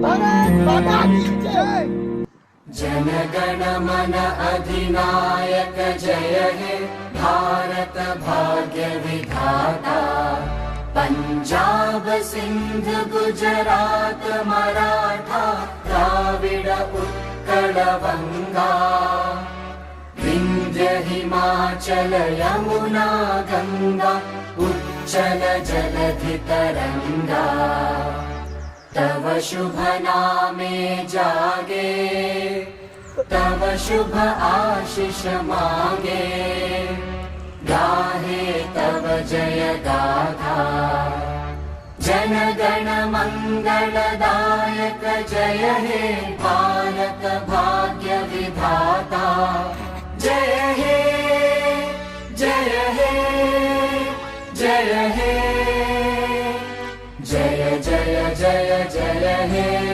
भारत माता की जय। जन गण मन अधिनायक जय हे भारत भाग्य विधाता। पंजाब सिंध गुजरात मराठा द्राविड उत्कल बंगा। विंध्य हिमाचल यमुना गंगा उच्चल जलधि तरंगा। तव शुभ नामे जागे तव शुभ आशीष मांगे। गाहे तव जय गाथा जन गण मंगलदायक जय हे भारत भाग्य विधाता। जय हे जय हे जय हे जय जय जय जय हे।